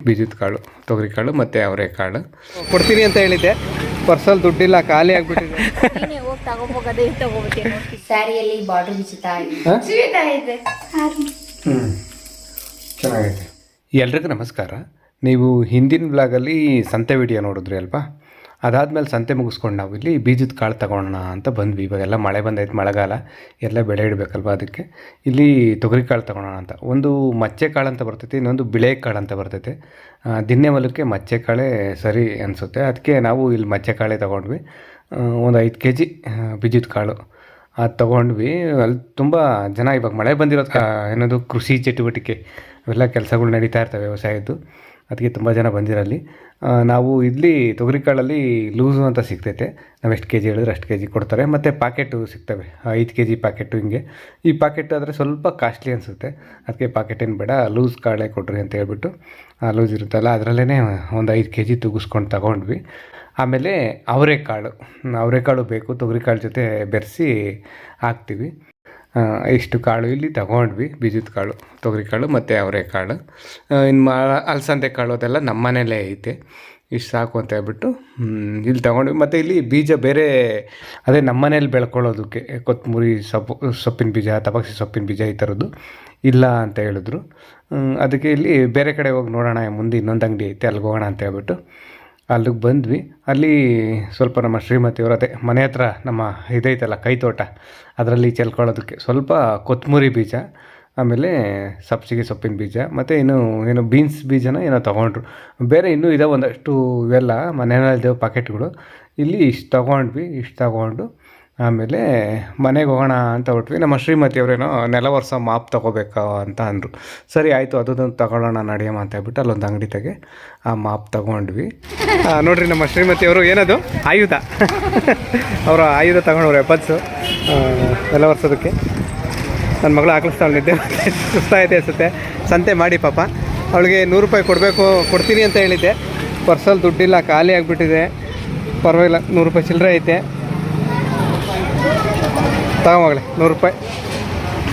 ಬೀಜದ ಕಾಳು, ತೊಗರಿ ಕಾಳು ಮತ್ತು ಅವರೆಕಾಳು ಕೊಡ್ತೀನಿ ಅಂತ ಹೇಳಿದ್ದೆ. ಪರ್ಸಲ್ಲಿ ದುಡ್ಡಿಲ್ಲ, ಖಾಲಿ ಆಗಿಬಿಟ್ಟಿದೆ. ಸ್ಯಾರಿಯಲ್ಲಿ ಬಾರ್ಡರ್ ಬಿಚ್ಚುತ್ತಾ ಇದೆ. ಚೆನ್ನಾಗೈತೆ. ಎಲ್ರಿಗೂ ನಮಸ್ಕಾರ. ನೀವು ಹಿಂದಿನ ಬ್ಲಾಗಲ್ಲಿ ಸಂತೆ ವಿಡಿಯೋ ನೋಡಿದ್ರಿ ಅಲ್ವಾ? ಅದಾದಮೇಲೆ ಸಂತೆ ಮುಗಿಸ್ಕೊಂಡು ನಾವು ಇಲ್ಲಿ ಬೀಜದ ಕಾಳು ತಗೊಳ್ಳೋಣ ಅಂತ ಬಂದ್ವಿ. ಇವಾಗೆಲ್ಲ ಮಳೆ ಬಂದೈತೆ, ಮಳೆಗಾಲ ಎಲ್ಲ ಬೆಳೆ ಇಡಬೇಕಲ್ವ, ಅದಕ್ಕೆ ಇಲ್ಲಿ ತೊಗರಿ ಕಾಳು ತಗೊಳ್ಳೋಣ ಅಂತ. ಒಂದು ಮಚ್ಚೆ ಕಾಳು ಅಂತ ಬರ್ತೈತೆ, ಇನ್ನೊಂದು ಬಿಳೆ ಕಾಳು ಅಂತ ಬರ್ತೈತೆ. ದಿನ್ನೆ ಹೊಲಕ್ಕೆ ಮಚ್ಚೆ ಕಾಳೇ ಸರಿ ಅನಿಸುತ್ತೆ, ಅದಕ್ಕೆ ನಾವು ಇಲ್ಲಿ ಮಚ್ಚೆ ಕಾಳೇ ತೊಗೊಂಡ್ವಿ. ಒಂದು 5 kg ಬೀಜದ ಕಾಳು ಅದು ತೊಗೊಂಡ್ವಿ. ಅಲ್ಲಿ ತುಂಬ ಜನ ಇವಾಗ ಮಳೆ ಬಂದಿರೋದು ಏನದು ಕೃಷಿ ಚಟುವಟಿಕೆ ಅವೆಲ್ಲ ಕೆಲಸಗಳು ನಡೀತಾ ಇರ್ತವೆ, ವ್ಯವಸಾಯದ್ದು. ಅದಕ್ಕೆ ತುಂಬ ಜನ ಬಂದಿರಲ್ಲಿ. ನಾವು ಇಲ್ಲಿ ತೊಗರಿ ಕಾಳಲ್ಲಿ ಲೂಸು ಅಂತ ಸಿಗ್ತೈತೆ. ನಾವು ಎಷ್ಟು kg ಹೇಳಿದ್ರೆ ಅಷ್ಟು kg ಕೊಡ್ತಾರೆ. ಮತ್ತು ಪ್ಯಾಕೆಟು ಸಿಗ್ತವೆ, 5 kg ಪ್ಯಾಕೆಟು. ಹಿಂಗೆ ಈ ಪ್ಯಾಕೆಟ್ ಆದರೆ ಸ್ವಲ್ಪ ಕಾಸ್ಟ್ಲಿ ಅನಿಸುತ್ತೆ, ಅದಕ್ಕೆ ಪ್ಯಾಕೆಟ್ ಏನು ಬೇಡ, ಲೂಸ್ ಕಾಳೇ ಕೊಡ್ರಿ ಅಂತ ಹೇಳ್ಬಿಟ್ಟು ಲೂಸ್ ಇರುತ್ತಲ್ಲ ಅದರಲ್ಲೇ ಒಂದು 5 kg ತುಗಿಸ್ಕೊಂಡು ತಗೊಂಡ್ವಿ. ಆಮೇಲೆ ಅವರೆಕಾಳು ಬೇಕು, ತೊಗರಿ ಕಾಳು ಜೊತೆ ಬೆರೆಸಿ ಹಾಕ್ತೀವಿ. ಇಷ್ಟು ಕಾಳು ಇಲ್ಲಿ ತಗೊಂಡ್ವಿ, ಬೀಜದ ಕಾಳು, ತೊಗರಿ ಕಾಳು ಮತ್ತು ಅವರೆಕಾಳು. ಇನ್ನು ಅಲಸಂದೆ ಕಾಳು ಅದೆಲ್ಲ ನಮ್ಮ ಮನೇಲೇ ಐತೆ. ಇಷ್ಟು ಸಾಕು ಅಂತ ಹೇಳ್ಬಿಟ್ಟು ಇಲ್ಲಿ ತಗೊಂಡ್ವಿ. ಮತ್ತು ಇಲ್ಲಿ ಬೀಜ ಬೇರೆ ಅದೇ ನಮ್ಮ ಮನೇಲಿ ಬೆಳ್ಕೊಳ್ಳೋದಕ್ಕೆ ಕೊತ್ತಂಬರಿ ಸೊಪ್ಪಿನ ಬೀಜ, ತಬಾಕ್ಸಿ ಸೊಪ್ಪಿನ ಬೀಜ ಈ ಥರದ್ದು ಇಲ್ಲ ಅಂತ ಹೇಳಿದ್ರು. ಅದಕ್ಕೆ ಇಲ್ಲಿ ಬೇರೆ ಕಡೆ ಹೋಗಿ ನೋಡೋಣ, ಮುಂದೆ ಇನ್ನೊಂದು ಅಂಗಡಿ ಐತೆ, ಅಲ್ಲಿಗೆ ಹೋಗೋಣ ಅಂತ ಹೇಳ್ಬಿಟ್ಟು ಅಲ್ಲಿಗೆ ಬಂದ್ವಿ. ಅಲ್ಲಿ ಸ್ವಲ್ಪ ನಮ್ಮ ಶ್ರೀಮತಿಯವರು ಅದೇ ಮನೆ ಹತ್ರ ನಮ್ಮ ಇದೈತಲ್ಲ ಕೈ ತೋಟ, ಅದರಲ್ಲಿ ಚೆಲ್ಕೊಳ್ಳೋದಕ್ಕೆ ಸ್ವಲ್ಪ ಕೊತ್ತಂಬರಿ ಬೀಜ, ಆಮೇಲೆ ಸಬ್ಸಿಗೆ ಸೊಪ್ಪಿನ ಬೀಜ, ಮತ್ತು ಏನು ಬೀನ್ಸ್ ಬೀಜನ ಏನೋ ತೊಗೊಂಡ್ರು. ಬೇರೆ ಇನ್ನೂ ಇದಾವೆ ಒಂದಷ್ಟು, ಇವೆಲ್ಲ ಮನೆಯಲ್ಲಿದ್ದೇವೆ ಪ್ಯಾಕೆಟ್ಗಳು. ಇಲ್ಲಿ ಇಷ್ಟು ತೊಗೊಂಡು ಆಮೇಲೆ ಮನೆಗೆ ಹೋಗೋಣ ಅಂತ ಹೊಟ್ವಿ. ನಮ್ಮ ಶ್ರೀಮತಿಯವರೇನೋ ನೆಲ ವರ್ಷ ಮಾಪ್ ತೊಗೋಬೇಕು ಅಂತ ಅಂದರು. ಸರಿ ಆಯಿತು, ಅದೊಂದು ತಗೊಳ್ಳೋಣ ನಡಿಯಮ್ಮ ಅಂತ ಹೇಳ್ಬಿಟ್ಟು ಅಲ್ಲೊಂದು ಅಂಗಡಿ ತೆಗೆ ಆ ಮಾಪ್ ತೊಗೊಂಡ್ವಿ. ನೋಡಿರಿ ನಮ್ಮ ಶ್ರೀಮತಿಯವರು ಏನದು ಆಯುಧ ಅವರ ಆಯುಧ ತಗೊಂಡವ್ರೆ, ಬಸ್ಸು ನೆಲ ವರ್ಷದಕ್ಕೆ. ನನ್ನ ಮಗಳು ಹಾಕಿಸ್ತಾಳೆ, ನಿದ್ದೆ ಸುಸ್ತಾಯಿದೆ ಅನಿಸುತ್ತೆ. ಸಂತೆ ಮಾಡಿ ಪಾಪ, ಅವಳಿಗೆ 100 ರೂಪಾಯಿ ಕೊಡ್ತೀನಿ ಅಂತ ಹೇಳಿದ್ದೆ. ಪರ್ಸಲ್ಲಿ ದುಡ್ಡಿಲ್ಲ, ಖಾಲಿ ಆಗಿಬಿಟ್ಟಿದೆ. ಪರವಾಗಿಲ್ಲ, 100 ರೂಪಾಯಿ ಚಿಲ್ಲರೆ ಐತೆ. ತಗೊಂಬಗಳೇ 100 ರೂಪಾಯಿ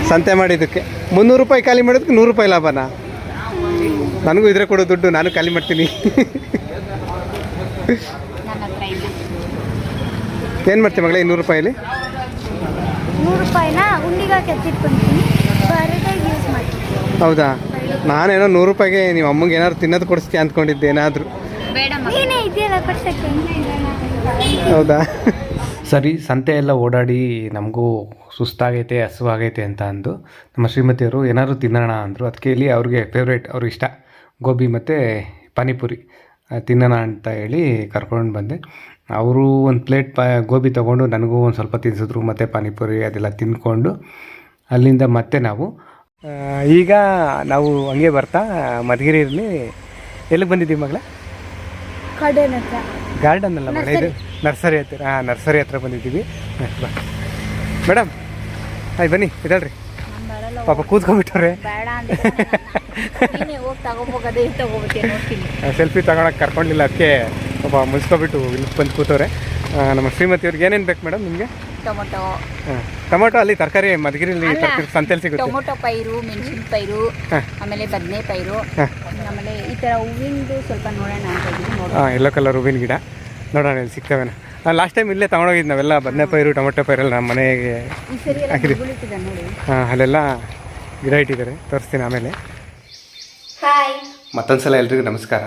ಸಂತೆ ಮಾಡಿದ್ದಕ್ಕೆ. 300 ರೂಪಾಯಿ ಖಾಲಿ ಮಾಡೋದಕ್ಕೆ 100 ರೂಪಾಯಿ ಲಾಭನಾ? ನನಗೂ ಇದ್ರೆ ಕೊಡೋ ದುಡ್ಡು, ನಾನು ಖಾಲಿ ಮಾಡ್ತೀನಿ. ಏನು ಮಾಡ್ತೀವಿ ಮಗಳೇ 100 ರೂಪಾಯಲ್ಲಿ? 100 ರೂಪಾಯಿನ ಉಂಡಿಗಾಕಿ ಎತ್ತಿಟ್ಕೊಂತೀನಿ, ಯೂಸ್ ಮಾಡ್ತೀನಿ. ಹೌದಾ? ನಾನೇನೋ 100 ರೂಪಾಯಿಗೆ ನೀವು ಅಮ್ಮಗೆ ಏನಾದ್ರು ತಿನ್ನೋದು ಕೊಡಿಸ್ತೀಯ ಅಂದ್ಕೊಂಡಿದ್ದೆ. ಏನಾದರೂ ಹೌದಾ? ಸರಿ, ಸಂತೆ ಎಲ್ಲ ಓಡಾಡಿ ನಮಗೂ ಸುಸ್ತಾಗೈತೆ, ಹಸುವಾಗೈತೆ ಅಂತ ಅಂದು ನಮ್ಮ ಶ್ರೀಮತಿಯವರು ಏನಾದರೂ ತಿನ್ನೋಣ ಅಂದರು. ಅದಕ್ಕೆ ಇಲ್ಲಿ ಅವ್ರಿಗೆ ಫೇವ್ರೇಟ್, ಅವ್ರಿಗೆ ಇಷ್ಟ ಗೋಬಿ ಮತ್ತು ಪಾನಿಪುರಿ ತಿನ್ನೋಣ ಅಂತ ಹೇಳಿ ಕರ್ಕೊಂಡು ಬಂದೆ. ಅವರು ಒಂದು ಪ್ಲೇಟ್ ಗೋಬಿ ತೊಗೊಂಡು ನನಗೂ ಒಂದು ಸ್ವಲ್ಪ ತಿನ್ಸಿದ್ರು, ಮತ್ತು ಪಾನಿಪುರಿ ಅದೆಲ್ಲ ತಿಂದ್ಕೊಂಡು ಅಲ್ಲಿಂದ ಮತ್ತೆ ನಾವು ಈಗ ನಾವು ಹಂಗೆ ಬರ್ತಾ ಮಧುಗಿರಿಯಲ್ಲಿ ಎಲ್ಲಿಗೆ ಬಂದಿದ್ದೀವಿ ಮಗಳ? ಗಾರ್ಡನ್ ಅಲ್ಲ ಮಗಳ, ಇದು ನರ್ಸರಿ ಹತ್ತಿರ. ನರ್ಸರಿ ಹತ್ರ ಬಂದಿದ್ದೀವಿ. ಮೇಡಮ್ ಆಯ್ತು ಬನ್ನಿ, ಇದ್ದಾಳ್ರಿ ಪಾಪ ಕೂತ್ಕೊಂಡ್ಬಿಟ್ಟವ್ರೆ. ಸೆಲ್ಫಿ ತಗೊಳಕ್ಕೆ ಕರ್ಕೊಂಡಿಲ್ಲ, ಅದಕ್ಕೆ ಪಾಪ ಮುನ್ಸ್ಕೊಬಿಟ್ಟು ಇಲ್ಲಿ ಬಂದು ಕೂತವ್ರೆ. ನಮ್ಮ ಶ್ರೀಮತಿಯವ್ರಿಗೆ ಏನೇನು ಬೇಕು ಮೇಡಮ್ ನಿಮಗೆ? ಟೊಮೊಟೊ ಅಲ್ಲಿ ತರಕಾರಿ ಮಧುಗಿರಿಯಲ್ಲಿ ಸಂತೆಯಲ್ಲಿ ಸಿಗುತ್ತೆ. ಟೊಮೊಟೊ ಪೈರು, ಮೆಣಸಿನ ಪೈರು, ಆಮೇಲೆ ಬದನೆ ಪೈರು, ಆಮೇಲೆ ಈ ಥರ ಹೂವಿಂದು ಸ್ವಲ್ಪ ನೋಡೋಣ ಅಂತ. ಯೆಲ್ಲೋ ಕಲರ್ ಹೂವಿನ ಗಿಡ ನೋಡೋಣ ಇಲ್ಲಿ ಸಿಗ್ತವೇನ. ಲಾಸ್ಟ್ ಟೈಮ್ ಇಲ್ಲೇ ತೊಗೊಂಡೋಗಿದ್ದು ನಾವೆಲ್ಲ, ಬದನೆ ಪೈರು ಟೊಮೊಟೊ ಪೈರೆಲ್ಲ ನಮ್ಮ ಮನೆಗೆ ಹಾಕಿದ್ವಿ. ಅಲ್ಲೆಲ್ಲ ಗಿಡ ಇಟ್ಟಿದ್ದಾರೆ, ತೋರಿಸ್ತೀನಿ ಆಮೇಲೆ. ಮತ್ತೊಂದು ಸಲ ಎಲ್ರಿಗೂ ನಮಸ್ಕಾರ.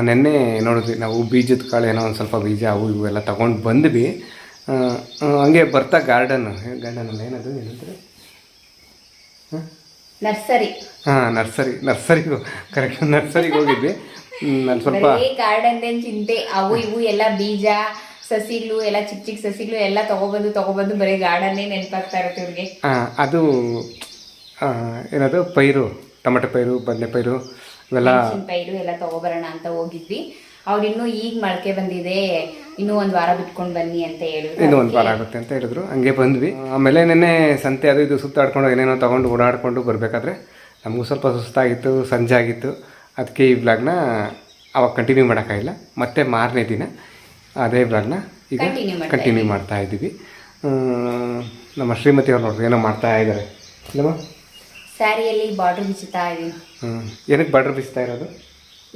ನೆನ್ನೆ ನೋಡಿದ್ವಿ ನಾವು ಬೀಜದ ಕಾಳು, ಏನೋ ಒಂದು ಸ್ವಲ್ಪ ಬೀಜ ಅವು ಇವೆಲ್ಲ ತೊಗೊಂಡು ಬಂದ್ವಿ. ಹಂಗೆ ಬರ್ತಾ ಗಾರ್ಡನ್ ಅಲ್ಲ, ಏನದು ಏನಂತಾರೆ, ನರ್ಸರಿ. ನರ್ಸರಿಗೂ ಕರೆಕ್ಟ್, ನರ್ಸರಿಗೆ ಹೋಗಿದ್ವಿ. ನಾನು ಸ್ವಲ್ಪ ಗಾರ್ಡನ್ ಚಿಂತೆ, ಅವು ಇವು ಎಲ್ಲ ಬೀಜ ಸಸಿಗಳು ಎಲ್ಲ ಚಿಕ್ಕ ಸಸಿಗಳು ಎಲ್ಲ ತಗೊಬಂದು ಬರೀ ಗಾರ್ಡನ್ನೇ ನೆನಪಾಗ್ತಾ ಇರುತ್ತೆ ಇವ್ರಿಗೆ. ಅದು ಏನದು ಪೈರು, ಟೊಮೆಟೊ ಪೈರು, ಬದನೆ ಪೈರು, ಇವೆಲ್ಲ ಪೈರು ಎಲ್ಲ ತಗೊಬರೋಣ ಅಂತ ಹೋಗಿದ್ವಿ. ಅವ್ರಿನ್ನೂ ಈಗ ಮೊಳಕೆ ಬಂದಿದೆ, ಇನ್ನೂ 1 ವಾರ ಬಿಟ್ಕೊಂಡು ಬನ್ನಿ ಅಂತ ಹೇಳಿದ್ರು. ಇನ್ನೂ 1 ವಾರ ಆಗುತ್ತೆ ಅಂತ ಹೇಳಿದ್ರು. ಹಂಗೆ ಬಂದ್ವಿ. ಆಮೇಲೆ ನೆನ್ನೆ ಸಂತೆ ಅದು ಇದು ಸುತ್ತಾಡ್ಕೊಂಡು ಏನೇನೋ ತೊಗೊಂಡು ಓಡಾಡಿಕೊಂಡು ಬರಬೇಕಾದ್ರೆ ನಮಗೂ ಸ್ವಲ್ಪ ಸುಸ್ತಾಗಿತ್ತು, ಸಂಜೆ ಆಗಿತ್ತು. ಅದಕ್ಕೆ ಈ ವ್ಲಾಗ್ನ ಅವಾಗ ಕಂಟಿನ್ಯೂ ಮಾಡೋಕ್ಕಾಗಿಲ್ಲ. ಮತ್ತೆ ಮಾರನೇ ದಿನ ಅದೇ ವ್ಲಾಗ್ನ ಈಗ ಕಂಟಿನ್ಯೂ ಮಾಡ್ತಾ ಇದ್ದೀವಿ. ನಮ್ಮ ಶ್ರೀಮತಿಯವ್ರು ನೋಡ್ರಿ ಏನೋ ಮಾಡ್ತಾ ಇದ್ದಾರೆ. ಇಲ್ಲಮ್ಮ ಸ್ಯಾರಿಯಲ್ಲಿ ಬಾರ್ಡರ್ ಬಿಚ್ಚುತ್ತಾ ಇದ್ದೀನಿ. ಏನಕ್ಕೆ ಬಾರ್ಡರ್ ಬಿಚ್ತಾ ಇರೋದು?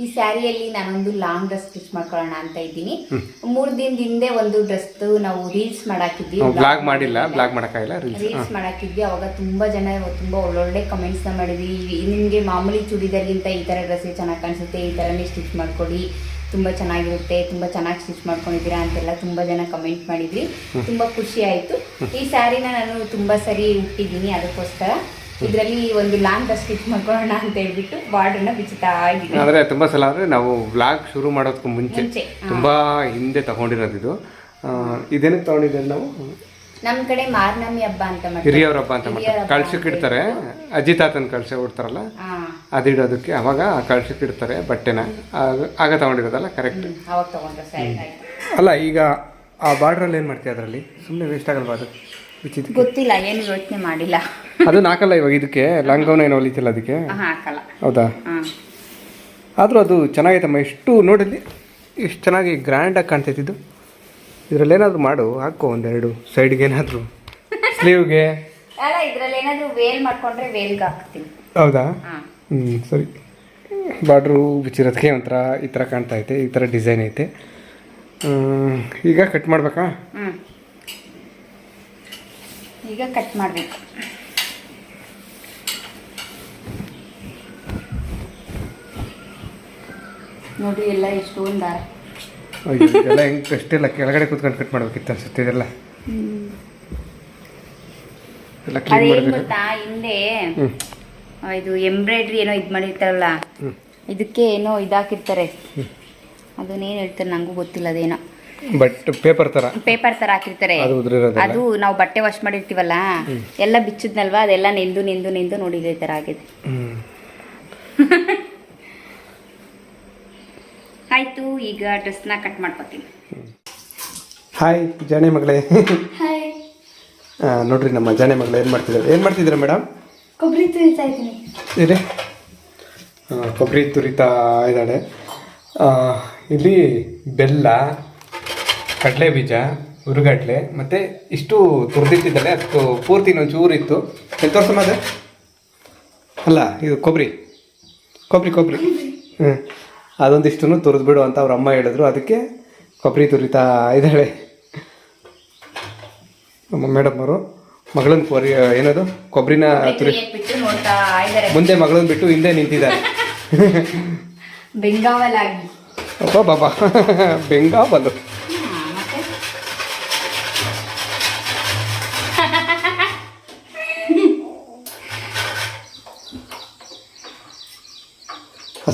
ಈ ಸ್ಯಾರಿಯಲ್ಲಿ ನಾನೊಂದು ಲಾಂಗ್ ಡ್ರೆಸ್ ಸ್ಟಿಚ್ ಮಾಡ್ಕೊಳ್ಳೋಣ ಅಂತ ಇದ್ದೀನಿ. 3 ದಿನದ ಹಿಂದೆ ಒಂದು ಡ್ರೆಸ್ ನಾವು ರೀಲ್ಸ್ ಮಾಡಾಕಿದ್ವಿ, ಬ್ಲಾಗ್ ಮಾಡಿಲ್ಲ, ಬ್ಲಾಗ್ ಮಾಡಕ್ಕಾಗಿಲ್ಲ, ರೀಲ್ಸ್ ಮಾಡಾಕಿದ್ವಿ. ಅವಾಗ ತುಂಬಾ ಜನ ತುಂಬಾ ಒಳ್ಳೊಳ್ಳೆ ಕಮೆಂಟ್ಸ್ ನ ಮಾಡಿದ್ವಿ. ನಿಮ್ಗೆ ಮಾಮೂಲಿ ಚೂಡಿದಾರ್ಗಿಂತ ಈ ತರ ಡ್ರೆಸ್ ಚೆನ್ನಾಗಿ ಕಾಣಿಸುತ್ತೆ, ಈ ತರನೇ ಸ್ಟಿಚ್ ಮಾಡ್ಕೊಡಿ, ತುಂಬಾ ಚೆನ್ನಾಗಿರುತ್ತೆ, ತುಂಬಾ ಚೆನ್ನಾಗಿ ಸ್ಟಿಚ್ ಮಾಡ್ಕೊಂಡಿದ್ದೀರಾ ಅಂತೆಲ್ಲ ತುಂಬಾ ಜನ ಕಮೆಂಟ್ ಮಾಡಿದ್ವಿ. ತುಂಬಾ ಖುಷಿ ಆಯ್ತು. ಈ ಸ್ಯಾರಿನ ನಾನು ತುಂಬಾ ಸರಿ ಉಟ್ಟಿದ್ದೀನಿ, ಅದಕ್ಕೋಸ್ಕರ ಇದರಲ್ಲಿ ಒಂದು ಲಾಂಗ್ ಡ್ರೆಸ್ ಸ್ಟಿಚ್ ಮಾಡ್ಕೊಳ್ಳೋಣ ಅಂತ ಹೇಳ್ಬಿಟ್ಟು ಬಾರ್ಡರ್ನ ಬಿಚ್ಚುತ್ತಾ ಇದ್ದೀನಿ. ಅಂದರೆ ತುಂಬ ಸಲ ಅಂದರೆ ನಾವು ವ್ಲಾಗ್ ಶುರು ಮಾಡೋದಕ್ಕೂ ಮುಂಚೆ ತುಂಬ ಹಿಂದೆ ತಗೊಂಡಿರೋದು ಇದು. ಇದೇನಕ್ಕೆ ತಗೊಂಡಿದ್ದೇವೆ ನಾವು? ನಮ್ಮ ಕಡೆ ಮಾರ್ನಮಿ ಹಬ್ಬ ಅಂತ ಮಾಡ್ತಾರೆ, ಹಿರಿಯವ್ರ ಹಬ್ಬ ಅಂತ ಮಾಡ್ತಾರೆ. ಕಳ್ಸಕ್ಕೆ ಇಡ್ತಾರೆ, ಅಜ್ಜಿ ತಾತನ ಕಳ್ಸ ಉಡ್ತಾರಲ್ಲ ಅದಿಡೋದಕ್ಕೆ, ಅವಾಗ ಕಳ್ಸಕ್ಕೆ ಇಡ್ತಾರೆ ಬಟ್ಟೆನ, ಆಗ ತಗೊಂಡಿರೋದಲ್ಲ? ಕರೆಕ್ಟ್, ಅವಾಗ ತಗೊಂಡ್ರೆ ಸರಿ ಆಯ್ತು. ಅಲ್ಲ ಈಗ ಆ ಬಾರ್ಡ್ರಲ್ಲಿ ಏನು ಮಾಡ್ತೀಯ? ಅದರಲ್ಲಿ ಸುಮ್ಮನೆ ವೇಸ್ಟ್ ಆಗಲ್ವಾ ಅದು? ಬಿಚ್ಚಿದ್ದು ಗೊತ್ತಿಲ್ಲ, ಏನು ಯೋಚನೆ ಮಾಡಿಲ್ಲ. ಅದನ್ನ ಹಾಕಲ್ಲ ಇವಾಗ ಇದಕ್ಕೆ, ಲಾಂಗ್ ಗೌನ್ ಏನು ಹೊಲಿತಿಲ್ಲ ಅದಕ್ಕೆ? ಹಾಕಲ್ಲ. ಹೌದಾ? ಆದರೂ ಅದು ಚೆನ್ನಾಗೈತಮ್ಮ. ಎಷ್ಟು ನೋಡಿಲ್ಲಿ ಎಷ್ಟು ಚೆನ್ನಾಗಿ ಗ್ರ್ಯಾಂಡಾಗಿ ಕಾಣ್ತೈತಿ ಇದು. ಇದರಲ್ಲಿ ಏನಾದರೂ ಮಾಡು, ಹಾಕೋ ಒಂದೆರಡು ಸೈಡ್ಗೆ ಏನಾದರೂ, ಸ್ಲೀವ್ಗೆ. ಅಲ್ಲ, ಇದರಲ್ಲಿ ಏನಾದರೂ ವೇಲ್ ಮಾಡ್ಕೊಂಡ್ರೆ ವೇಲ್ಗೆ ಹಾಕ್ತೀನಿ. ಹೌದಾ? ಸರಿ. ಬಾರ್ಡ್ರು ಬಿಚ್ಚಿರೋದಕ್ಕೆ ಒಂಥರ ಈ ಥರ ಕಾಣ್ತಾ ಐತೆ, ಈ ಥರ ಡಿಸೈನ್ ಐತೆ. ಈಗ ಕಟ್ ಮಾಡಬೇಕಾ? ಈಗ ಕಟ್ ಮಾಡಬೇಕು. ನೋಡಿ ಎಲ್ಲ ಎಷ್ಟೊಂದು ದಾರ. ಇದೆಲ್ಲ ಹೆಂಗೆ ಅಷ್ಟೆಲ್ಲ ಕೆಳಗಡೆ ಕೂತ್ಕೊಂಡು ಕಟ್ ಮಾಡ್ಬೇಕಿತ್ತು ಅನ್ಸುತ್ತೆ. ಇದೆಲ್ಲ ಎಲ್ಲ ಕ್ಲೀನ್ ಅದೇನು ಮಾಡಿದ್ರೆ ಗೊತ್ತಾ, ಹಿಂದೆ ಇದು ಎಂಬ್ರಾಯ್ಡ್ರಿ ಏನೋ ಇದು ಮಾಡಿರ್ತಾರಲ್ಲ, ಇದಕ್ಕೆ ಏನೋ ಇದಾಕಿರ್ತಾರೆ, ಅದನ್ನೇನು ಹೇಳ್ತಾರೆ ನನಗೂ ಗೊತ್ತಿಲ್ಲ. ಅದೇನೋ ಬಟ್ ಪೇಪರ್ ತರ ಹಾಕಿರ್ತಾರೆ. ಅದು ನಾವು ಬಟ್ಟೆ ವಾಶ್ ಮಾಡಿರ್ತೀವಲ್ಲ, ಎಲ್ಲ ಬಿಚ್ಚಿದ್ನಲ್ವಾ, ಅದೆಲ್ಲ ನೆಂದು ನೆಂದು ನೆಂದು ನೋಡಿ ಇದೇ ತರ ಆಗಿದೆ. ಆಯ್ತು, ಈಗ ಡ್ರೆಸ್ನ ಕಟ್ ಮಾಡ್ಕೊತೀನಿ. ಹಾಯ್ ಜಾನೆ ಮಗಳೇ. ನೋಡ್ರಿ ನಮ್ಮ ಜಾನೆ ಮಗಳು ಏನು ಮಾಡ್ತಿದ್ದಾರೆ ಮೇಡಮ್? ಕೊಬ್ಬರಿ ತುರಿತಾ ಇದ್ದೀನಿ. ಇದೆ, ಕೊಬ್ಬರಿ ತುರಿತಾ ಇದ್ದಾಳೆ. ಇಲ್ಲಿ ಬೆಲ್ಲ, ಕಡಲೆ ಬೀಜ, ಹುರುಗಡ್ಲೆ ಮತ್ತು ಇಷ್ಟು ತುರಿದಿಟ್ಟಿದ್ದಾಳೆ. ಅದಕ್ಕೆ ಪೂರ್ತಿ ಇನ್ನೊಂದು ಚೂರು ಇತ್ತು. ಎಲ್ಲಿ ತೋರ್ಸಮ್ಮ ಅದು? ಅಲ್ಲ, ಇದು ಕೊಬ್ಬರಿ. ಅದೊಂದಿಷ್ಟು ತುರಿದ್ಬಿಡು ಅಂತ ಅವ್ರ ಅಮ್ಮ ಹೇಳಿದ್ರು, ಅದಕ್ಕೆ ಕೊಬ್ಬರಿ ತುರಿತಾ ಇದ್ದಾಳೆ ನಮ್ಮ ಮೇಡಮ್ ಅವರು. ಮಗಳನ್ನ ಏನದು ಕೊಬ್ಬರಿನ ತುರಿ ಮುಂದೆ ಮಗಳನ್ನ ಬಿಟ್ಟು ಹಿಂದೆ ನಿಂತಿದ್ದಾರೆ. ಬೆಂಗಾವಲಾಗಿ ಅಪ್ಪ ಬಾಬಾ, ಬೆಂಗಾವಲು.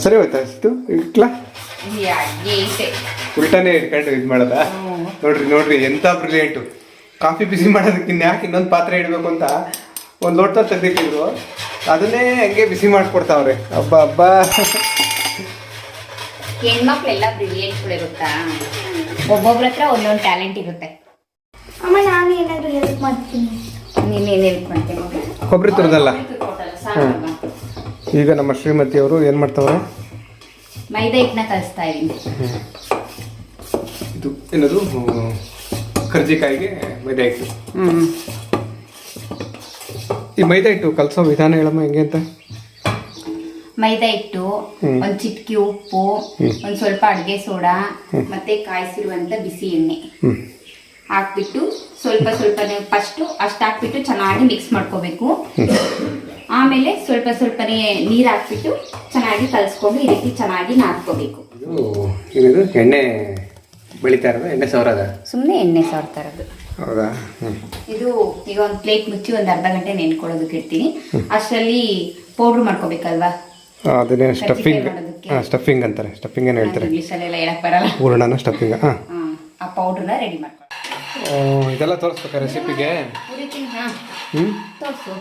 ಸರಿ ಹೋಯ್ತಾ? ಇಷ್ಟು ಇಟ್ಲಾ? ಉಲ್ಟಾನೇ ಇಟ್ಕೊಂಡು ಇದು ಮಾಡೋದ? ನೋಡ್ರಿ ಎಂತ ಬ್ರಿಲಿಯಂಟು. ಕಾಫಿ ಬಿಸಿ ಮಾಡೋದಕ್ಕೆ ಯಾಕೆ ಇನ್ನೊಂದು ಪಾತ್ರೆ ಇಡಬೇಕು ಅಂತ ಒಂದು ಲೋಟ ತೆಗೆದಿಟ್ಟಿದ್ರು, ಅದನ್ನೇ ಹಂಗೆ ಬಿಸಿ ಮಾಡಿಕೊಡ್ತಾವ್ರೆ. ಹಬ್ಬ ಹೆಣ್ಮಕ್ಳೆಲ್ಲ ಬ್ರಿಲಿಯಂಟ್ಗಳೇ ಗೊತ್ತಾ, ಒಬ್ಬೊಬ್ರ ಹತ್ರ ಒಂದೊಂದು ಟ್ಯಾಲೆಂಟ್ ಇರುತ್ತೆ. ಅಮ್ಮ, ನಾನು ಏನಾದರೂ ಹೆಲ್ಪ್ ಮಾಡ್ತೀನಿ. ನೀನೇನು ಹೆಲ್ಪ್ ಮಾಡ್ತೀನಿ? ಕೊಬ್ಬರಿ ತುರಿದಲ್ಲ. ಈಗ ನಮ್ಮ ಶ್ರೀಮತಿಯವರು ಏನು ಮಾಡ್ತಾವ್ರೆ? ಮೈದಾ ಹಿಟ್ಟನ್ನ ಕಲಿಸ್ತಾ ಇದ್ದೀನಿ. ಇದು ಏನದು ಕರ್ಜಿಕಾಯಿಗೆ ಮೈದಾ ಹಿಟ್ಟು. ಈ ಮೈದಾ ಹಿಟ್ಟು ಕಲಸೋ ವಿಧಾನ ಹೇಳಮ್ಮ, ಹೆಂಗೆ ಅಂತ? ಮೈದಾ ಹಿಟ್ಟು, ಒಂದು ಚಿಟಕಿ ಉಪ್ಪು, ಒಂದು ಸ್ವಲ್ಪ ಅಡುಗೆ ಸೋಡಾ, ಮತ್ತೆ ಕಾಯಿಸಿರುವಂತ ಬಿಸಿ ಎಣ್ಣೆ ಹಾಕ್ಬಿಟ್ಟು ಸ್ವಲ್ಪ ಸ್ವಲ್ಪನೇ ಫಸ್ಟು ಅಷ್ಟು ಹಾಕ್ಬಿಟ್ಟು ಚೆನ್ನಾಗಿ ಮಿಕ್ಸ್ ಮಾಡ್ಕೋಬೇಕು. ಆಮೇಲೆ ಸ್ವಲ್ಪನೇ ನೀರು ಹಾಕ್ಬಿಟ್ಟು ಚೆನ್ನಾಗಿ ಕಲಿಸ್ಕೊಂಡು ಈ ರೀತಿ ಚೆನ್ನಾಗಿ ನಾದ್ಕೋಬೇಕು. ಇದು ಎಣ್ಣೆ ಬೆಳಿತಾ ಇರೋದು, ಎಣ್ಣೆ ಸವರದ? ಸುಮ್ಮನೆ ಎಣ್ಣೆ ಸವರ್ತಾ ಇರೋದು. ಹೌದಾ? ಇದು ಈಗ ಒಂದು ಪ್ಲೇಟ್ ಮುಚ್ಚಿ ಒಂದು ಅರ್ಧ ಗಂಟೆ ನೆನ್ಕೊಳ್ಳೋದಕ್ಕೆ ಇಡ್ತೀನಿ. ಅಷ್ಟರಲ್ಲಿ ಪೌಡ್ರ್ ಮಾಡ್ಕೋಬೇಕಲ್ವಾ? ಅದನ್ನೇ ಸ್ಟಫಿಂಗ್ ಅಂತಾರೆ. ಸ್ಟಫಿಂಗ್ ಏನು ಹೇಳ್ತಾರೆ ಇಂಗ್ಲೀಷಲ್ಲೆಲ್ಲ ಹೇಳಕ್ ಬರಲ್ಲ. ಹೂರಣನ ಸ್ಟಫಿಂಗ್. ಆ ಪೌಡ್ರನ್ನ ರೆಡಿ ಮಾಡ್ಕೊಳ್ಳಿ. ಇದೆಲ್ಲ ತೋರಿಸ್ಬೇಕಾ ರೆಸಿಪಿಗೆ? ತೋರಿಸು.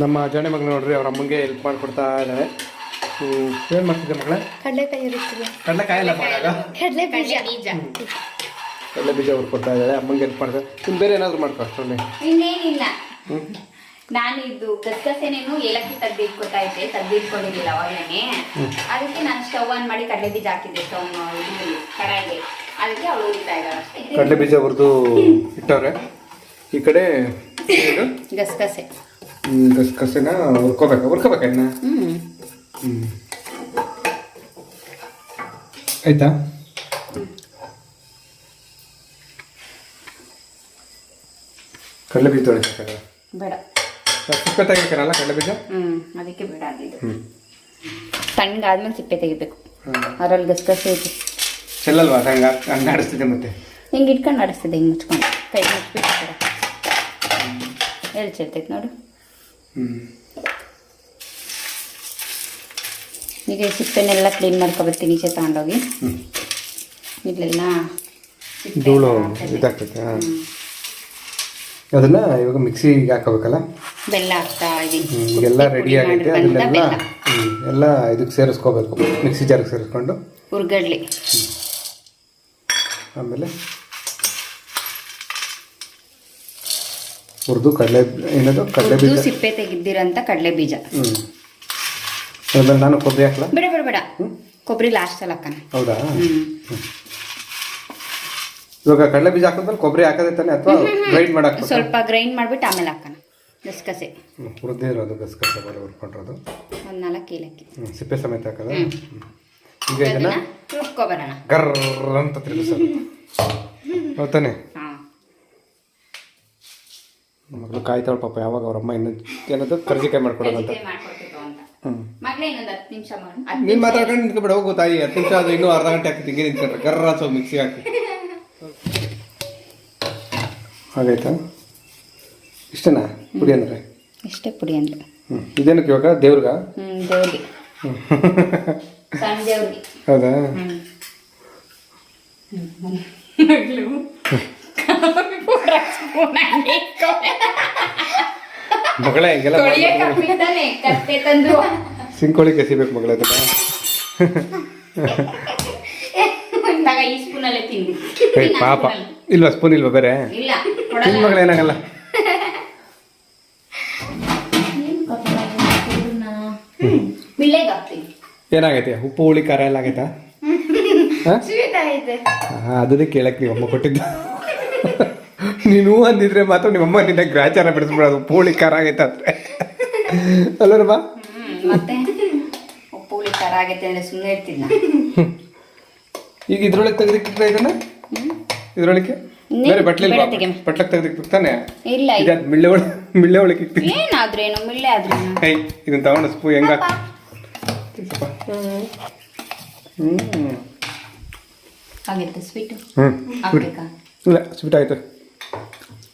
ನಮ್ಮ ಜಾಣೆ ಮಗಳು ನೋಡ್ರಿ, ಅವ್ರ ಅಮ್ಮಂಗೆ ಹೆಲ್ಪ್ ಮಾಡಿಕೊಡ್ತಾ ಇದ್ದಾಳೆ. ಏನು ಮಾಡ್ತಿದ್ದೆ ಮಗಳೇ? ಕಡಲೆಕಾಯಿ ಎಲ್ಲ ಮಾಡಾಗ ಕಡಲೆ ಬೀಜ ಹುರ್ಕೊಡ್ತಾ ಇದ್ದಾಳೆ, ಅಮ್ಮಂಗೆ ಹೆಲ್ಪ್ ಮಾಡ್ತಾರೆ. ಇನ್ನು ಬೇರೆ ಏನಾದರೂ ಮಾಡ್ಕೊ ಅಷ್ಟರಲ್ಲಿ. ಇನ್ನೇನಿಲ್ಲ, ನಾನು ಇದು ಗಸಗಸೆನೇನು ಏಲಕ್ಕಿ ತೆಗ್ದಿಟ್ಕೊಂಡಿರಲಿಲ್ಲ ಅವಾಗಲೇ. ಅದಕ್ಕೆ ನಾನು ಸ್ಟವ್ ಆನ್ ಮಾಡಿ ಕಡಲೆ ಬೀಜ ಹಾಕಿದ್ದೆ ಕಡಾಯಿಗೆ. ಅದಕ್ಕೆ ಅವಳು ಉರಿತಾ ಇದ್ದಾಳೆ. ಕಡಲೆ ಬೀಜ ಹುರಿದು ಇಟ್ಟವ್ರೆ. ಈ ಕಡೆ ಗಸಗಸೆನ ಹುರ್ಕೋಬೇಕಾ ಇನ್ನ? ಆಯ್ತಾ? ಕಡಲೆ ಬೀಜ ತೊಳಿಬೇಕಾದ್ರೆ ಬೇಡ, ಸಿಪ್ಪೆ ತೆಗಿಬೇಕಲ್ಲ ಕಡಲೆ ಬೀಜ. ಅದಕ್ಕೆ ಬೇಡ ಆಗಿದ್ದು. ತಣ್ಣಗಾದ್ಮೇಲೆ ಸಿಪ್ಪೆ ತೆಗಿಬೇಕು. ಅದರಲ್ಲಿ ಗಸಗಸೆ ಐತಿ. ಚೆಲ್ಲಲ್ವಾ? ಹಂಗೆ ಆಡಿಸ್ತಿದ್ದೆ ಮತ್ತೆ ಹಿಂಗೆ ಇಟ್ಕೊಂಡು ಆಡಿಸ್ತಿದ್ದೆ, ಹಿಂಗೆ ಮುಚ್ಕೊಂಡು ಕೈ ಮುಚ್ಬಿಟ್ಟು ಎಲ್ಲಿ ಚೆಲ್ತೈತೆ ನೋಡು. ಈಗ ಈ ಸಿಪ್ಪೆನೆಲ್ಲ ಕ್ಲೀನ್ ಮಾಡ್ಕೊಬರ್ತೀನಿ ಈಚೆ ತಗೊಂಡೋಗಿ. ಇಲ್ಲೆಲ್ಲ ಧೂಳು ಇದಾಗ್ತೈತೆ. ಅದನ್ನ ಇವಾಗ ಮಿಕ್ಸಿಗೆ ಹಾಕೋಬೇಕಲ್ಲ. ಬೆಲ್ಲ ಹಾಕ್ತಾ ಇದೀನಿ. ಎಲ್ಲ ರೆಡಿ ಆಗೈತೆ. ಅದನ್ನೆಲ್ಲ ಎಲ್ಲ ಇದಕ್ಕೆ ಸೇರಿಸ್ಕೋಬೇಕು, ಮಿಕ್ಸಿ ಜಾರಿಗೆ ಸೇರಿಸ್ಕೊಂಡು ಹುರ್ಗಡ್ಲಿ. ಆಮೇಲೆ ಹುರಿದು ಏನದು ಕಡಲೆ ಬೀಜ, ಸಿಪ್ಪೆ ತೆಗೆದಿರಂತ ಕಡಲೆ ಬೀಜ. ಆಮೇಲೆ ನಾನು ಕೊಬ್ಬರಿ ಹಾಕ್ಲಾ? ಬೇಡ ಬೇಡ ಬೇಡ, ಕೊಬ್ಬರಿ ಲಾಸ್ಟಲ್ಲಿ ಹಾಕೋಣ. ಹೌದಾ? ಇವಾಗ ಕಡಲೆ ಬೀಜ ಹಾಕಿದ್ಮೇಲೆ ಕೊಬ್ಬರಿ ಹಾಕೋದೇ ತಾನೆ, ಅಥವಾ ಗ್ರೈಂಡ್ ಮಾಡಕ್ಕೆ? ಸ್ವಲ್ಪ ಗ್ರೈಂಡ್ ಮಾಡಿಬಿಟ್ಟು ಆಮೇಲೆ ಹಾಕೋಣ. ಗಸಗಸೆ ಹುರಿದೇ ಇರೋದು, ಗಸಗಸೆ ಬರೀ ಹುರ್ಕೊಂಡಿರೋದು. ಒಂದು 4 ಏಲಕ್ಕಿ ಸಿಪ್ಪೆ ಸಮೇತ ಹಾಕೋದ. ಈಗ ಇದನ್ನ ರುಬ್ಕೊಬರೋಣ. ಗರ್ರ ಅಂತ ತಿರುಗಿಸೋದು, ಹೌದಾನೆ? ಮಗಳು ಕಾಯ್ತಾಳ ಪಾಪ, ಯಾವಾಗ ಅವ್ರಮ್ಮ ಇನ್ನು ಏನದು ಕರ್ಜಿಕಾಯಿ ಮಾಡ್ಕೊಡೋದಂತ. ನೀನು ಮಾತಾಡ್ಕೊಂಡು ನಿಂತ್ಕೊಬೇಡ, ಹೋಗು ತಾಯಿ. 10 ನಿಮಿಷ ಅದು ಇನ್ನೂ ಅರ್ಧ ಗಂಟೆ ಆಗ್ತದೆ. ಹಿಂಗೆ ನಿಂತ್ಕೊಂಡ್ರೆ ಗರ್ರ ಸ್ವಲ್ಪ ಮಿಕ್ಸಿ ಹಾಕಿ. ಹಾಗಾಯ್ತಾ? ಇಷ್ಟನಾ ಪುಡಿ ಅಂದರೆ? ಇಷ್ಟೇ ಪುಡಿ ಅಂದರೆ. ಇದೇನಕ್ಕೆ ಇವಾಗ? ದೇವ್ರಿಗ? ದೇವ್ರಿಗೆ, ಸಣ್ಣ ದೇವ್ರಿಗೆ. ಹೌದಾ? ಮಗಳೇ ಹಿಂಗೆಲ್ಲ ಸಿಂಕೋಳಿ ಕೆಸಿಬೇಕು ಮಗಳೇ. ಪಾಪ ಇಲ್ವಾ? ಸ್ಪೂನ್ ಇಲ್ವಾ ಬೇರೆ? ಮಗಳು ಏನಾಗಲ್ಲ. ಏನಾಗೈತೆ? ಉಪ್ಪು ಹುಳಿ ಖಾರ ಎಲ್ಲ ಆಗೈತಾ? ಅದನ್ನೇ ಕೇಳಕ್ ನೀವಮ್ಮ ಕೊಟ್ಟಿದ್ದು. ನೀನು ಅಂದಿದ್ರೆ ಮಾತ್ರ ನಿಮ್ಮಮ್ಮ ನಿನ್ನ ಗ್ರಾಚಾರ ಬಿಡಿಸ್ಬಿಡೋದು. ಉಪ್ಪು ಹುಳಿ ಖಾರ ಆಗೈತೆ ಅಂದ್ರೆ ಅಲ್ಲರಮ್ಮ? ಮತ್ತೆ ಉಪ್ಪು ಹುಳಿ ಖಾರ ಆಗೈತೆ ಅಂದ್ರೆ ಸುಮ್ಮನೆ ಇರ್ತಿದ್ನ. ಈಗ ಇದ್ರೊಳಗೆ ತೆಗೆದಿಕ್ಕಿಟ್ರೆ ಇದನ್ನ ಇದ್ರೊಳಗೆ ಬೇರೆ ಬಟ್ಲಕ್ಕೆ ತೆಗೆದಿಕ್ಬೇಕು ತಾನೆ? ಇಲ್ಲ, ಮಿಳ್ಳೆ ಒಳಗೆ ಇಕ್ತೀನಿ. ಏನಾದ್ರೇನು ಮಿಳ್ಳೆ ಆದ್ರೇನು? ಇದನ್ನ ತಗೊಂಡು ಸ್ಪೂ ಹೆಂಗ ಆಗಿತ್ತು ಸ್ವೀಟು. ಇಲ್ಲ, ಸ್ವೀಟ್ ಆಯ್ತು,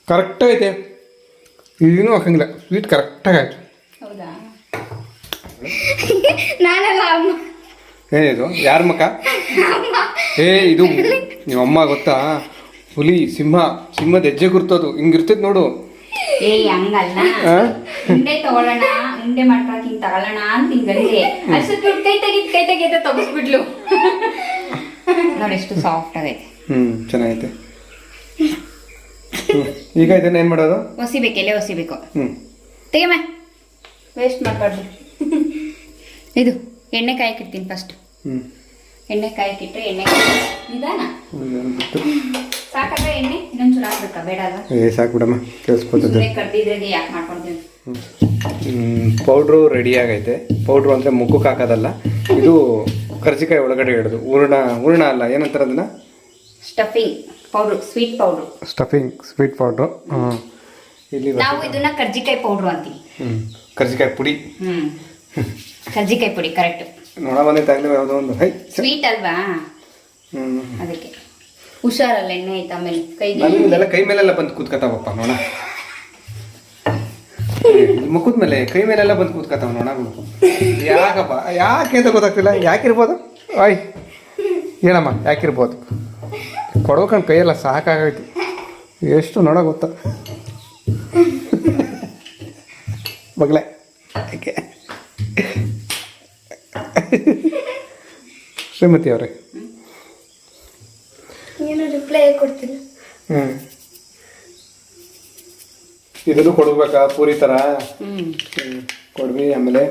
ಕರೆಕ್ಟಾಗಿ ಐತೆ. ಏನೂ ಹಾಕಂಗಿಲ್ಲ, ಸ್ವೀಟ್ ಕರೆಕ್ಟಾಗಿ ಆಯ್ತು. ಹೌದಾ? ನಾನಲ್ಲ ಅಮ್ಮ. ಏನಿದು? ಯಾರ ಮಕ್ಕ? ಇದು ನಿಮ್ಮಮ್ಮ ಗೊತ್ತಾ? ಹುಲಿ, ಸಿಂಹದ ಹೆಜ್ಜೆ ಗುರ್ತದು ಹಿಂಗಿರ್ತೈತೆ ನೋಡು. ಹಂಗಲ್ಲ, ಉಂಡೆ ತಗೊಳ್ಳೋಣ, ಉಂಡೆ ಮಾಡ್ಕೊಳಕ್ ಹಿಂಗ್ ತಗೊಳ್ಳೋಣ ಅಂತ ಹಿಂಗಂದೆ. ಅಷ್ಟು ಕೈ ತೆಗಿತ ತಗಸ್ಬಿಡ್ಲು. ನೋಡಿ ಎಷ್ಟು ಸಾಫ್ಟ್ ಆಗೈತೆ. ಚೆನ್ನಾಗೈತೆ. ಈಗ ಇದನ್ನ ಏನ್ ಮಾಡೋದು? ಒಸಿಬೇಕು, ಎಲೆ ಒಸಿಬೇಕು. ತೆಗೆಮ, ವೇಸ್ಟ್ ಮಾಡ್ಬಾರ್ದು. ಇದು ಎಣ್ಣೆ ಕಾಯಕ್ಕಿಡ್ತೀನಿ ಫಸ್ಟ್. ಎಣ್ಣೆ ಕಾಯಕ್ಕಿಟ್ರೆ ಎಣ್ಣೆ ನಿಧಾನ ಸಾಕಾಗ ಎಣ್ಣೆ ಇನ್ನೊಂಚೂರು ಹಾಕ್ಬೇಕಾ? ಬೇಡ ಅಲ್ವಾ? ಸಾಕು ಬಿಡಮ್ಮ, ಕೇಳಿಸ್ಕೊತದೆ. ಕಡ್ದಿದ್ರಾಗೆ ಯಾಕೆ ಮಾಡ್ಕೊಳ್ತೀನಿ. ಪೌಡ್ರು ರೆಡಿ ಆಗೈತೆ. ಪೌಡ್ರು ಅಂದರೆ ಮುಖಕ್ಕೆ ಹಾಕೋದಲ್ಲ, ಇದು ಕರ್ಜಿಕಾಯಿ ಒಳಗಡೆ ಇಡೋದು. ಹೂರ್ಣ ಅಲ್ಲ, ಏನಂತಾರೆ ಅದನ್ನ? Stuffing powder, sweet powder. Sweet powder. ಇಲ್ಲಿ ನಾವು ಇದನ್ನ ಕರ್ಜಿಕಾಯಿ ಪೌಡ್ರು ಅಂತೀವಿ. ಕರ್ಜಿಕಾಯಿ ಪುಡಿ. ಕರ್ಜಿಕಾಯಿ ಪುಡಿ ಕರೆಕ್ಟ್. ನೋಡ ಬಂದೈತಾಗಲಿ ಯಾವುದೋ ಒಂದು. ಸ್ವೀಟ್ ಅಲ್ವಾ, ಅದಕ್ಕೆ ಹುಷಾರಲ್ಲ. ಎಣ್ಣೆ ಆಯ್ತು ಆಮೇಲೆ ಕೈ ಮೇಲೆಲ್ಲ ಬಂದು ಕೂತ್ಕೊತಾವಪ್ಪ ನೋಡ. ಮುಖದ ಮೇಲೆ ಕೈ ಮೇಲೆಲ್ಲ ಬಂದು ಕೂತ್ಕೊತಾವ ನೋಡ. ಯಾಕಪ್ಪ, ಯಾಕೆ ಅಂತ ಗೊತ್ತಾಗ್ತಿಲ್ಲ. ಯಾಕಿರ್ಬೋದು? ಹೇಳಮ್ಮ, ಯಾಕಿರ್ಬೋದು? ಕೊಡ್ಬೇಕಂಡು ಕೈಯೆಲ್ಲ ಸಾಕಾಗೈತಿ. ಎಷ್ಟು ನೋಡ ಗೊತ್ತಾ ಮಗಳೇ? ಯಾಕೆ ಶ್ರೀಮತಿ ಅವರೇ ಏನು ರಿಪ್ಲೈ ಕೊಡ್ತಿಲ್ಲ. ಇದನ್ನು ಕೊಡ್ಬೇಕಾ ಪೂರಿ ಥರ? ಕೊಡ್ವಿ. ಆಮೇಲೆ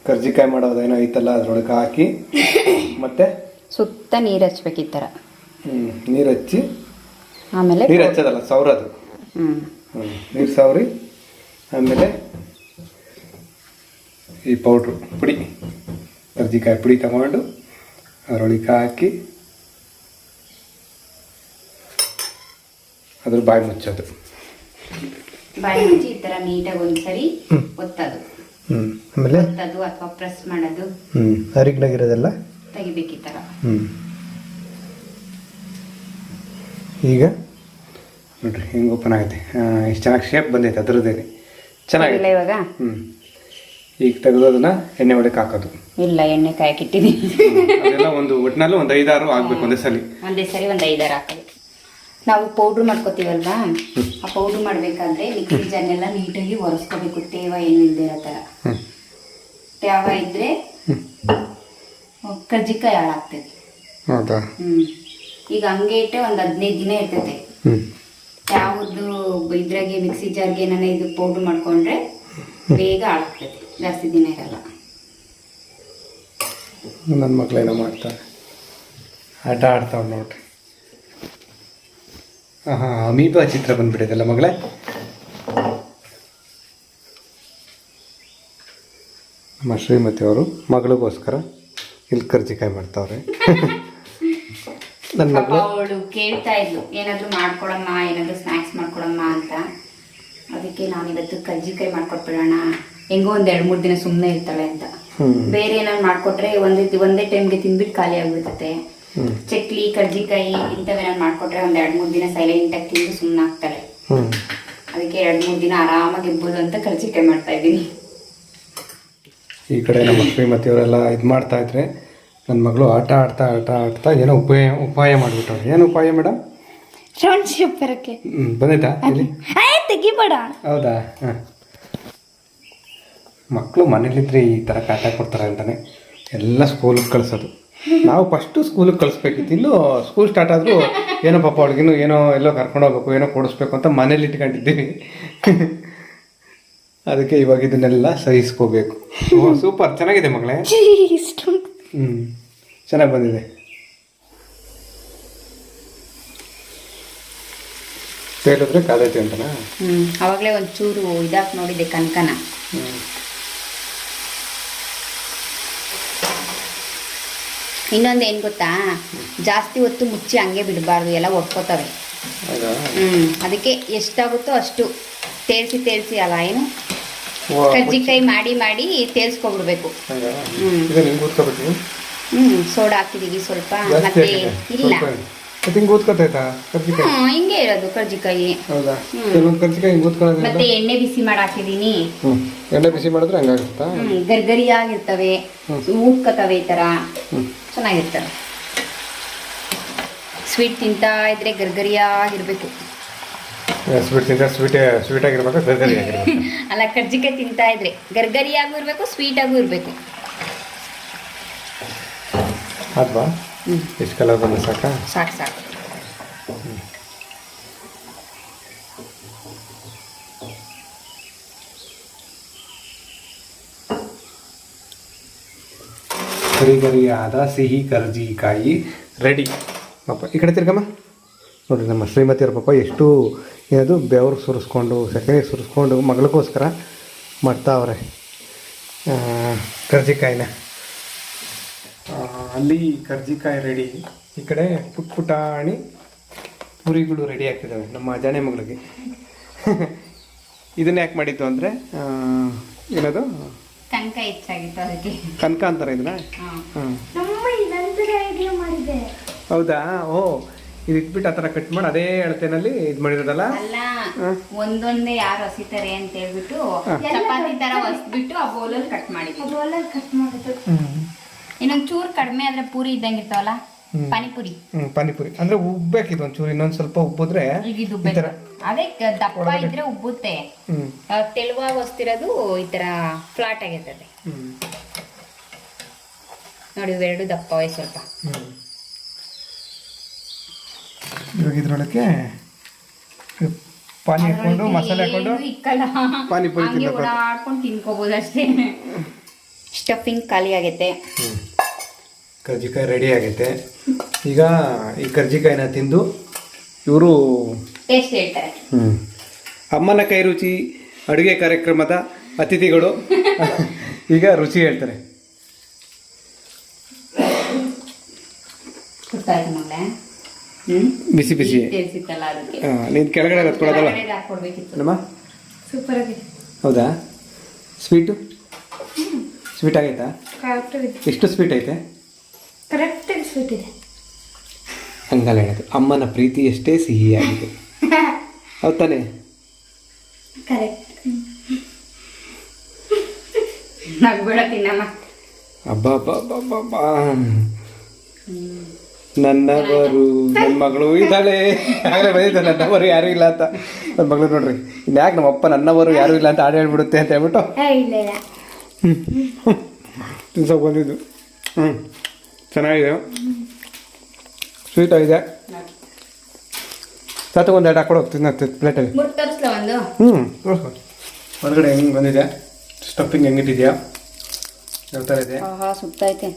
ಕರ್ಜಿಕಾಯಿ ಮಾಡೋದೇನೋ ಐತಲ್ಲ, ಅದ್ರೊಳಗೆ ಹಾಕಿ ಮತ್ತೆ ಸುತ್ತ ನೀರು ಹಚ್ಬೇಕು ಈ ಥರ. ನೀರು ಹಚ್ಚಿ, ಆಮೇಲೆ ನೀರು ಹಚ್ಚೋದಲ್ಲ, ಸೌರದು. ನೀರು ಸೌರಿ ಆಮೇಲೆ ಈ ಪೌಡ್ರು ಪುಡಿ, ಕರ್ಜಿಕಾಯಿ ಪುಡಿ ತಗೊಂಡು ಅದರೊಳಗೆ ಹಾಕಿ ಅದ್ರ ಬಾಯಿ ಮುಚ್ಚೋದು. ಬಾಯಿ ಮುಚ್ಚಿ ಈ ಥರ ನೀಟಾಗಿ ಒಂದ್ಸರಿ ಒತ್ತದು. ಆಮೇಲೆ ಒತ್ತದು ಅಥವಾ ಪ್ರೆಸ್ ಮಾಡೋದು. ಹರಿಗ್ನಾಗಿರೋದೆಲ್ಲ ತೆಗಿಬೇಕು ಈ ಥರ. ಈಗ ನೋಡ್ರಿ ಹಿಂಗೆ ಓಪನ್ ಆಗೈತೆ. ಇಷ್ಟು ಚೆನ್ನಾಗಿ ಶೇಪ್ ಬಂದೈತೆ ಅದ್ರದ್ದೇನೆ ಚೆನ್ನಾಗಿದೆ ಇವಾಗ. ಈಗ ತೆಗೆದೋದನ್ನ ಎಣ್ಣೆ ಒಳಗೆ ಹಾಕೋದು. ಇಲ್ಲ, ಎಣ್ಣೆ ಕಾಯಕ್ಕಿಟ್ಟಿದ್ದೀನಿ. ಅದೆಲ್ಲ ಒಂದು ಒಟ್ಟಿನಲ್ಲಿ ಒಂದು 5-6 ಆಗ್ಬೇಕು ಒಂದೇ ಸಲ. ಒಂದೇ ಸರಿ ಒಂದು 5-6 ಹಾಕೋದು. ನಾವು ಪೌಡ್ರ್ ಮಾಡ್ಕೋತೀವಲ್ವಾ, ಆ ಪೌಡ್ರ್ ಮಾಡಬೇಕಾದ್ರೆ ಮಿಕ್ಸಿ ಜಾರ್ನೆಲ್ಲ ನೀಟಾಗಿ ಒರೆಸ್ಕೋಬೇಕು, ತೇವ ಏನು ಇಲ್ಲದೆ ಇರೋ ಥರ. ತೇವ ಇದ್ದರೆ ಕರ್ಜಿಕಾಯಿ ಹಾಳಾಗ್ತದೆ. ಹೌದಾ? ಈಗ ಹಂಗೆ ಇಟ್ಟರೆ ಒಂದು 15 ದಿನ ಇರ್ತೈತೆ. ಯಾವುದು ಇದ್ರಾಗೆ ಮಿಕ್ಸಿ ಜಾರ್ಗೆ ಏನಾನ ಇದು ಪೌಡ್ರ್ ಮಾಡ್ಕೊಂಡ್ರೆ ಬೇಗ ಹಾಳಾಗ್ತದೆ, ಜಾಸ್ತಿ ದಿನ ಇರಲ್ಲ. ನನ್ನ ಮಕ್ಕಳೇನೋ ಮಾಡ್ತಾರೆ, ಆಟ ಆಡ್ತಾವೆ ನೋಡ್ರಿ. ಹಾಂ, ಅಮೀಬಾ ಚಿತ್ರ ಬಂದ್ಬಿಟ್ಟಿದೆಲ್ಲ ಮಗಳೇ. ನಮ್ಮ ಶ್ರೀಮತಿ ಅವರು ಮಗಳಿಗೋಸ್ಕರ ಇಲ್ಲಿ ಕರ್ಜಿಕಾಯಿ ಮಾಡ್ತಾವ್ರೆ. ನನ್ನ ಮಗಳು ಅವಳು ಕೇಳ್ತಾ ಇದ್ಲು, ಏನಾದರೂ ಮಾಡ್ಕೊಡಮ್ಮ, ಏನಾದರೂ ಸ್ನ್ಯಾಕ್ಸ್ ಮಾಡ್ಕೊಡಮ್ಮ ಅಂತ. ಅದಕ್ಕೆ ನಾನಿವತ್ತು ಕರ್ಜಿಕಾಯಿ ಮಾಡ್ಕೊಟ್ಬಿಡೋಣ, ಹೆಂಗೋ ಒಂದು 2-3 ದಿನ ಸುಮ್ಮನೆ ಇರ್ತಾಳೆ ಅಂತ. ಬೇರೆ ಏನಾದ್ರು ಮಾಡ್ಕೊಟ್ರೆ ಒಂದೇ ಟೈಮ್ಗೆ ತಿಂದ್ಬಿಟ್ಟು ಖಾಲಿ ಆಗ್ಬಿಡ್ತತೆ. ಚಕ್ಲಿ, ಕರ್ಜಿಕಾಯಿ ಇಂಥವೇನಾದ್ರು ಮಾಡ್ಕೊಟ್ರೆ ಒಂದು 2-3 ದಿನ ಸೈಲೆಂಟಾಗಿ ತಿಂದು ಸುಮ್ಮನೆ ಆಗ್ತಾಳೆ. ಅದಕ್ಕೆ 2-3 ದಿನ ಆರಾಮಾಗಿ ಇರ್ಬೋದು ಅಂತ ಕರ್ಜಿಕಾಯಿ ಮಾಡ್ತಾ ಇದ್ದೀನಿ. ಈ ಕಡೆ ನಮ್ಮ ಶ್ರೀಮತಿಯವರೆಲ್ಲ ಇದು ಮಾಡ್ತಾ ಇದ್ರೆ ನನ್ನ ಮಗಳು ಆಟ ಆಡ್ತಾ ಏನೋ ಉಪಾಯ ಮಾಡಿಬಿಟ್ಟವ್ರು. ಏನು ಉಪಾಯ ಮೇಡಮ್? ರೌಂಡ್ ಶೇಪ್ ಬರೋಕ್ಕೆ ಬಂದೈತಾ ಇಲ್ಲಿ? ತೆಗಿಬೇಡ. ಹೌದಾ? ಹಾಂ, ಮಕ್ಕಳು ಮನೇಲಿದ್ರೆ ಈ ಥರ ಕಾಟ ಕೊಡ್ತಾರೆ ಅಂತಾನೆ ಎಲ್ಲ ಸ್ಕೂಲಿಗೆ ಕಳಿಸೋದು. ನಾವು ಫಸ್ಟು ಸ್ಕೂಲಿಗೆ ಕಳಿಸ್ಬೇಕಿತ್ತು. ಇನ್ನು ಸ್ಕೂಲ್ ಸ್ಟಾರ್ಟ್ ಆದರೂ ಏನೋ ಪಾಪ ಅವ್ಳಿಗಿನ್ನು ಏನೋ ಎಲ್ಲೋ ಕರ್ಕೊಂಡು ಹೋಗ್ಬೇಕು, ಏನೋ ಕೊಡಿಸ್ಬೇಕು ಅಂತ ಮನೇಲಿ ಇಟ್ಕೊಂಡಿದ್ದೀವಿ. ಅದಕ್ಕೆ ಇವಾಗ ಇದನ್ನೆಲ್ಲ ಸಹಿಸ್ಕೋಬೇಕು. ಸೂಪರ್, ಚೆನ್ನಾಗಿದೆ ಮಗಳೇ. ಚೆನ್ನಾಗಿ ಬಂದಿದೆ. ಹೇಳಿದ್ರೆ ಕಾದೈತಿ ಅಂತನಾ? ಅವಾಗಲೇ ಒಂಚೂರು ಇದಾಕ್ ನೋಡಿದೆ ಕನಕನ. ಇನ್ನೊಂದು ಏನು ಗೊತ್ತಾ, ಜಾಸ್ತಿ ಹೊತ್ತು ಮುಚ್ಚಿ ಹಂಗೆ ಬಿಡಬಾರ್ದು, ಎಲ್ಲ ಒಡ್ಕೋತವೆ. ಅದಕ್ಕೆ ಎಷ್ಟಾಗುತ್ತೋ ಅಷ್ಟು ತೇಲ್ಸಿ ಅಲ್ಲ, ಏನು ಕರ್ಜಿಕಾಯಿ ಮಾಡಿ ತೇಲ್ಸ್ಕೊಬಿಡ್ಬೇಕು. ಸೋಡಾ ಹಾಕಿದೀವಿ ಸ್ವಲ್ಪ, ಮತ್ತೆ ಇಲ್ಲ ಹಿಂಗೆ ಇರೋದು ಕರ್ಜಿಕಾಯಿ. ಮತ್ತೆ ಎಣ್ಣೆ ಬಿಸಿ ಮಾಡಿ ಹಾಕಿದೀನಿ. ಎಣ್ಣೆ ಬಿಸಿ ಮಾಡಿದ್ರೆ ಹಂಗಾಗುತ್ತಾ? ಗರ್ಗರಿಯಾಗಿರ್ತವೆ, ಊದ್ಕೋತವೆ, ಈ ತರ ಚೆನ್ನಾಗಿರ್ತವೆ. ಸ್ವೀಟ್ ತಿಂತಾ ಇದ್ರೆ ಗರ್ಗರಿಯಾಗಿರ್ಬೇಕು. ಸ್ವೀಟ್ ಆಗಿರ್ಬೇಕು, ಗರ್ಗರಿಯಾಗಿರ್ಬೇಕು. ಅಲ್ಲ, ಕರ್ಜಿಕಾಯಿ ತಿಂತಾ ಇದ್ರೆ ಗರ್ಗರಿಯಾಗೂ ಇರಬೇಕು, ಸ್ವೀಟಾಗೂ ಇರಬೇಕು. ಅಲ್ವಾ? ಎಷ್ಟು ಕಲರ್ ಬಂದು ಸಾಕು. ಗರಿಗರಿಯಾದ ಸಿಹಿ ಕರ್ಜಿಕಾಯಿ ರೆಡಿ. ಪಾಪ ಈ ಕಡೆ ತಿರ್ಗಮ್ಮ. ನೋಡಿರಿ ನಮ್ಮ ಶ್ರೀಮತಿಯವ್ರ ಪಾಪ ಎಷ್ಟು ಏನದು ಬೆವರು ಸುರಿಸ್ಕೊಂಡು ಸಕ್ಕರೆ ಸುರಿಸ್ಕೊಂಡು ಮಗಳಿಗೋಸ್ಕರ ಮಾಡ್ತಾವ್ರೆ ಕರ್ಜಿಕಾಯಿನ. ಅಲ್ಲಿ ಕರ್ಜಿಕಾಯಿ ರೆಡಿ, ಈ ಕಡೆ ಪುಟಾಣಿ ಪುರಿಗಳು ರೆಡಿ ಆಗ್ತಿದ್ದಾವೆ ನಮ್ಮ ಅಜಾಣೆ ಮಗಳಿಗೆ. ಇದನ್ನ ಯಾಕೆ ಮಾಡಿದ್ದು ಅಂದರೆ ಏನದು ಕನಕ ಹೆಚ್ಚಾಗಿತ್ತು, ಅದಕ್ಕೆ ಕನಕ ಅಂತಾರೆ ಇದನ್ನ. ಹೌದಾ? ಓ, ಇದು ಇಟ್ಬಿಟ್ಟು ಆ ಥರ ಕಟ್ ಮಾಡಿ ಅದೇ ಅಳತೆನಲ್ಲಿ ಇದು ಮಾಡಿರೋದಲ್ಲ. ಅಲ್ಲ, ಒಂದೊಂದೇ ಯಾರು ಹಸಿತಾರೆ ಅಂತ ಹೇಳ್ಬಿಟ್ಟು ಚಪಾತಿ ತರ ಹೊಸ್ಬಿಟ್ಟು ಆ ಬೋಲಲ್ಲಿ ಕಟ್ ಮಾಡಿದ್ದು. ಇನ್ನೊಂದ್ ಚೂರು ಕಡಿಮೆ ಆದ್ರೆ ಪೂರಿ ಇದ್ದಂಗೆ ಇರ್ತಾವಲ್ಲ, ಪಾನಿಪುರಿ. ಪಾನಿಪುರಿ ಅಂದ್ರೆ ಉಬ್ಬೇಕಿದು ಒಂಚೂರು, ಇನ್ನೊಂದ್ ಸ್ವಲ್ಪ ಉಬ್ಬಿದ್ರೆ ಅದೇ ದಪ್ಪ ಇದ್ರೆ ಉಬ್ಬುತ್ತೆ. ತೆಳುವಾಗಿ ಹೊಸ್ತಿರೋದು ಈ ತರ ಫ್ಲಾಟ್ ಆಗಿರ್ತದೆ ನೋಡಿ. ಇವೆರಡು ದಪ್ಪವೇ ಸ್ವಲ್ಪ. ಇವಾಗ ಇದ್ರೊಳಗೆ ಪಾನಿ ಹಾಕೊಂಡು ಮಸಾಲೆ ಹಾಕೊಂಡು ಪಾನಿಪುರಿ ಓಡಾಡ್ಕೊಂಡು ತಿನ್ಕೋಬಹುದು ಅಷ್ಟೇ. ಸ್ಟಫಿಂಗ್ ಖಾಲಿ ಆಗೈತೆ, ಕರ್ಜಿಕಾಯಿ ರೆಡಿ ಆಗೈತೆ. ಈಗ ಈ ಕರ್ಜಿಕಾಯಿನ ತಿಂದು ಇವರು ಟೇಸ್ಟ್ ಹೇಳ್ತಾರೆ. ಅಮ್ಮನ ಕೈ ರುಚಿ ಅಡುಗೆ ಕಾರ್ಯಕ್ರಮದ ಅತಿಥಿಗಳು ಈಗ ರುಚಿ ಹೇಳ್ತಾರೆ. ಗೊತ್ತಾಯ್ತು ಮಗಳೇ? ಬಿಸಿ ಬಿಸಿ ತಿಳಿಸಿತ್ತಲ್ಲ ಅದಕ್ಕೆ ನೀನು ಕೆಳಗಡೆ ಹತ್ಕೊಳ್ಳೋದಲ್ಲ ಹಾಕೊಡ್ಬೇಕಿತ್ತು. ನಮ್ಮ ಸೂಪರ್ ಆಗಿದೆ. ಹೌದಾ ಸ್ವೀಟು ಸ್ವೀಟ್ ಆಗೈತಾ ಕರೆಕ್ಟ್ ಇದೆ. ಎಷ್ಟು ಸ್ವೀಟ್ ಐತೆ ಕರೆಕ್ಟಾಗಿ ಸ್ವೀಟ್ ಇದೆ. ಹಂಗಲ್ಲ ಹೇಳೋದು ಅಮ್ಮನ ಪ್ರೀತಿ ಎಷ್ಟೇ ಸಿಹಿಯಾಗಿದೆ ಹೌದು ತಾನೇ ಕರೆಕ್ಟ್. ನಗ್ಬೇಡ ತಿನ್ನಮ್ಮ. ಅಬ್ಬಾ ನನ್ನವರು ನನ್ನ ಮಗಳು ಇದ್ದಾಳೆ ಆಗಲೇ ಬಂದಿದ್ದೆ ನನ್ನವರು ಯಾರೂ ಇಲ್ಲ ಅಂತ. ನನ್ನ ಮಗಳು ನೋಡ್ರಿ ಇನ್ಯಾಕೆ ನಮ್ಮಪ್ಪ ನನ್ನವರು ಯಾರೂ ಇಲ್ಲ ಅಂತ ಹಾಡು ಹೇಳ್ಬಿಡುತ್ತೆ ಅಂತ ಹೇಳ್ಬಿಟ್ಟು ಇಲ್ಲ ಇಲ್ಲ ತಿನ್ಸೋಕೆ ಬಂದಿದ್ದು. ಚೆನ್ನಾಗಿದೆ ಸ್ವೀಟ್ ಆಗಿದೆ. ಸಾತು ಒಂದು ಎರಡು ಹಾಕೊಡು ಹೋಗ್ತೀನಿ ಪ್ಲೇಟಲ್ಲಿ. ಮುಟ್ಟು ತರಿಸ್ಲ ಒಂದು. ಹೊರಗಡೆ ಹೆಂಗೆ ಬಂದಿದೆ ಸ್ಟಫಿಂಗ್ ಹೆಂಗಿಟ್ಟಿದ್ಯಾ ಯಾವ ಥರ ಇದೆ. ಸುತ್ತೈತೆ.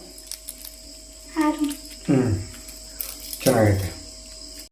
ಚೆನ್ನಾಗೈತೆ.